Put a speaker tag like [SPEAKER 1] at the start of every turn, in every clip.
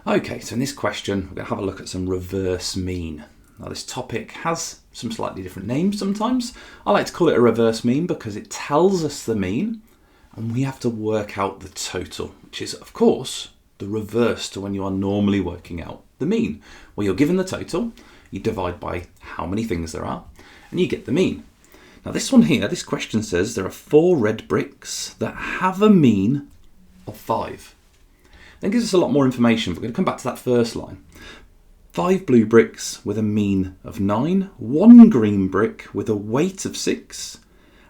[SPEAKER 1] Okay, so in this question, we're going to have a look at some reverse mean. Now this topic has some slightly different names sometimes. I like to call it a reverse mean because it tells us the mean and we have to work out the total, which is of course the reverse to when you are normally working out the mean. Where you're given the total, you divide by how many things there are and you get the mean. Now this one here, this question says there are 4 red bricks that have a mean of 5. Then gives us a lot more information. We're going to come back to that first line. 5 blue bricks with a mean of 9, 1 green brick with a weight of 6,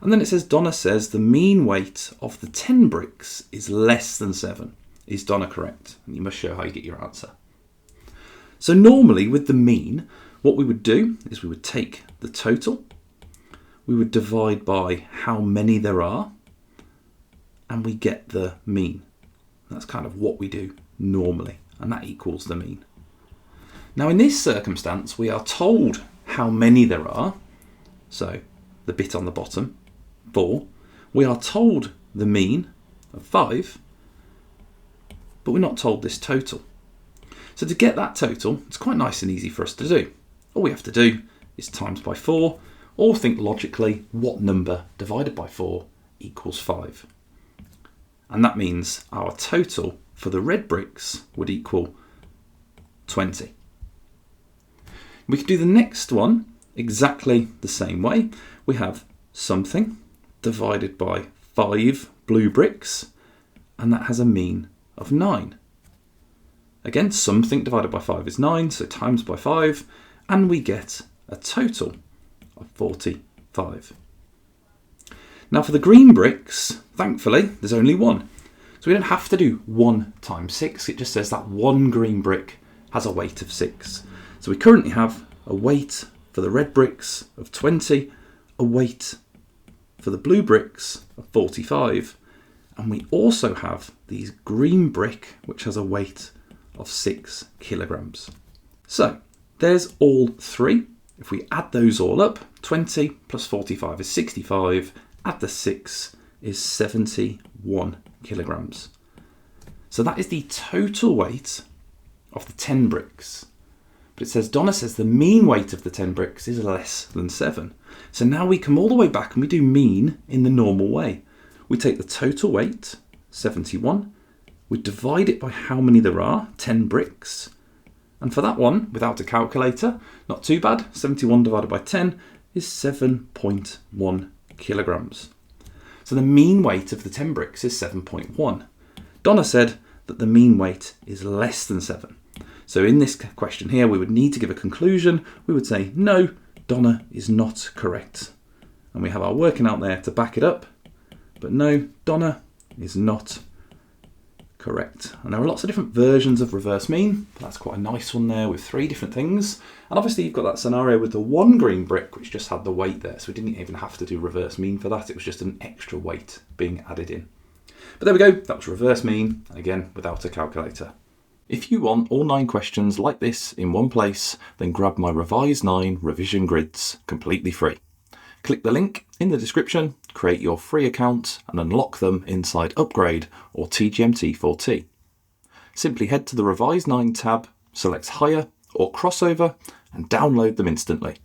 [SPEAKER 1] and then it says Donna says the mean weight of the 10 bricks is less than 7. Is Donna correct? And you must show how you get your answer. So normally with the mean, what we would do is we would take the total, we would divide by how many there are, and we get the mean. That's kind of what we do normally, and that equals the mean. Now in this circumstance, we are told how many there are, so the bit on the bottom, 4. We are told the mean of 5, but we're not told this total. So to get that total, it's quite nice and easy for us to do. All we have to do is times by 4, or think logically, what number divided by 4 equals 5. And that means our total for the red bricks would equal 20. We can do the next one exactly the same way. We have something divided by 5 blue bricks, and that has a mean of 9. Again, something divided by 5 is 9, so times by 5, and we get a total of 45. Now for the green bricks, thankfully, there's only 1. So we don't have to do 1 times 6. It just says that 1 green brick has a weight of 6. So we currently have a weight for the red bricks of 20, a weight for the blue bricks of 45, and we also have these green brick, which has a weight of 6 kilograms. So there's all 3. If we add those all up, 20 plus 45 is 65. Add the 6 is 71 kilograms. So that is the total weight of the 10 bricks. But it says, Donna says the mean weight of the 10 bricks is less than 7. So now we come all the way back and we do mean in the normal way. We take the total weight, 71, we divide it by how many there are, 10 bricks. And for that one, without a calculator, not too bad, 71 divided by 10 is 7.1 kilograms. So the mean weight of the 10 bricks is 7.1. Donna said that the mean weight is less than 7. So in this question here, we would need to give a conclusion. We would say, no, Donna is not correct. And we have our working out there to back it up. But no, Donna is not correct. And there are lots of different versions of reverse mean. But that's quite a nice one there with 3 different things. And obviously you've got that scenario with the 1 green brick, which just had the weight there. So we didn't even have to do reverse mean for that. It was just an extra weight being added in. But there we go. That was reverse mean. Again, without a calculator. If you want all 9 questions like this in one place, then grab my REVISE9 revision grids completely free. Click the link in the description, create your free account and unlock them inside Upgrade or TGMT4T. Simply head to the REVISE9 tab, select Higher or Crossover and download them instantly.